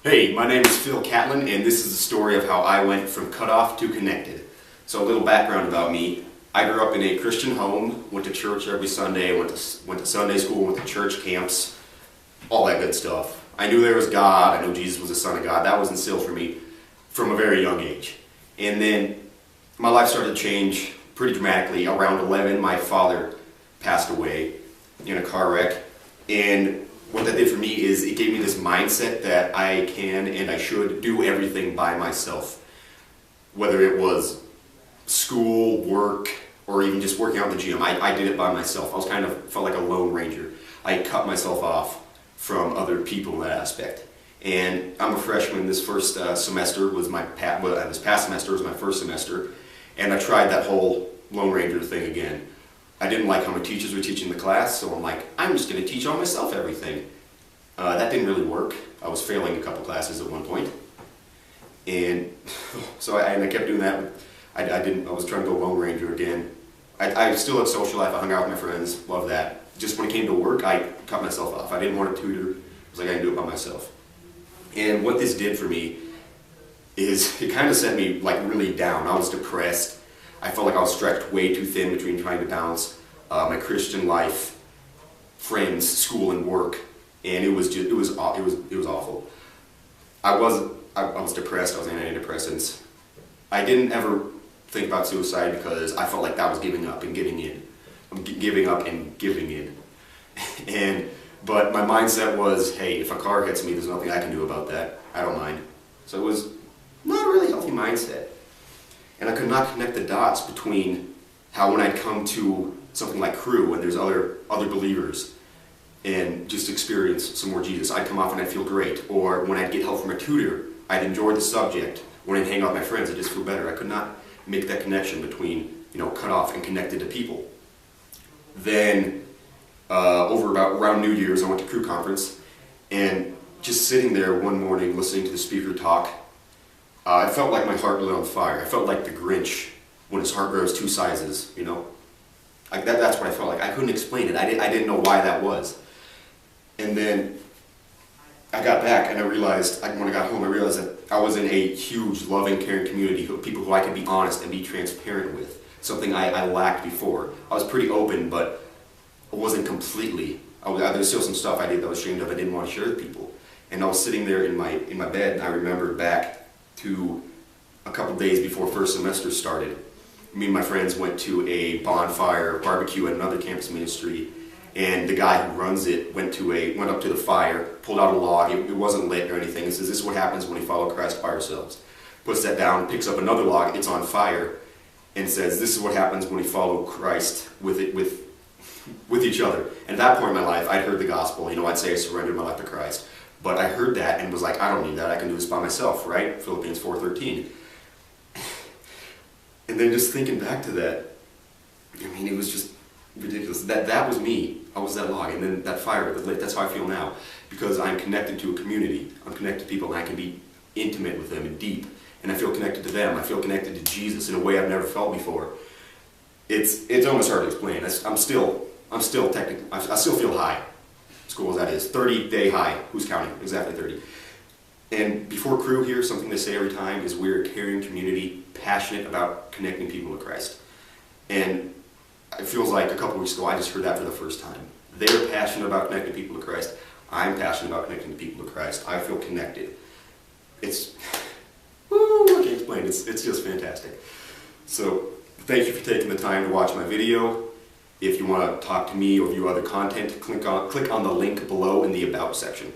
Hey, my name is Phill Catlin, and this is the story of how I went from cut off to connected. So a little background about me. I grew up in a Christian home, went to church every Sunday, went to Sunday school, went to church camps, all that good stuff. I knew there was God, I knew Jesus was the Son of God. That was instilled for me from a very young age. And then my life started to change pretty dramatically. Around 11, my father passed away in a car wreck, and what that did for me is it gave me this mindset that I can and I should do everything by myself. Whether it was school, work, or even just working out in the gym, I did it by myself. Felt like a lone ranger. I cut myself off from other people in that aspect. And I'm a freshman. This first semester was this past semester was my first semester, and I tried that whole lone ranger thing again. I didn't like how my teachers were teaching the class, so I'm like, I'm just going to teach on myself everything. That didn't really work. I was failing a couple classes at one point. And so I kept doing that. I was trying to go lone ranger again. I still had social life. I hung out with my friends, loved that. Just when it came to work, I cut myself off. I didn't want a tutor. I was like, I can do it by myself. And what this did for me is it kind of set me like really down. I was depressed. I felt like I was stretched way too thin between trying to balance my Christian life, friends, school, and work, and it was awful. I was depressed. I was on antidepressants. I didn't ever think about suicide because I felt like that was giving up and giving in. Giving up and giving in. But my mindset was, hey, if a car hits me, there's nothing I can do about that. I don't mind. So it was not a really healthy mindset. And I could not connect the dots between how when I'd come to something like Crew and there's other believers and just experience some more Jesus, I'd come off and I'd feel great. Or when I'd get help from a tutor, I'd enjoy the subject. When I'd hang out with my friends, I'd just feel better. I could not make that connection between, cut off and connected to people. Then, around New Year's, I went to Crew Conference, and just sitting there one morning listening to the speaker talk, I felt like my heart lit on fire. I felt like the Grinch when his heart grows two sizes, Like that's what I felt like. I couldn't explain it. I didn't know why that was. And then I got back and I realized, when I got home, I realized that I was in a huge, loving, caring community of people who I could be honest and be transparent with. Something I lacked before. I was pretty open, but I wasn't completely. There was still some stuff I did that I was ashamed of. I didn't want to share with people. And I was sitting there in my bed, and I remembered back to a couple days before first semester started. Me and my friends went to a bonfire barbecue at another campus ministry, and the guy who runs it went up to the fire, pulled out a log. It wasn't lit or anything. He says, "This is what happens when we follow Christ by ourselves." Puts that down, picks up another log. It's on fire, and says, "This is what happens when we follow Christ with each other." And at that point in my life, I'd heard the gospel. I'd say I surrendered my life to Christ. But I heard that and was like, I don't need that. I can do this by myself, right? Philippians 4:13. And then just thinking back to that, it was just ridiculous. That was me. I was that log. And then that fire that lit. That's how I feel now. Because I'm connected to a community. I'm connected to people, and I can be intimate with them and deep. And I feel connected to them. I feel connected to Jesus in a way I've never felt before. It's almost hard to explain. I still feel high. School as that is. 30-day high. Who's counting? Exactly 30. And before Crew here, something they say every time is we're a caring community, passionate about connecting people to Christ. And it feels like a couple weeks ago I just heard that for the first time. They're passionate about connecting people to Christ. I'm passionate about connecting people to Christ. I feel connected. I can't explain. It's just fantastic. So thank you for taking the time to watch my video. If you want to talk to me or view other content, click on the link below in the About section.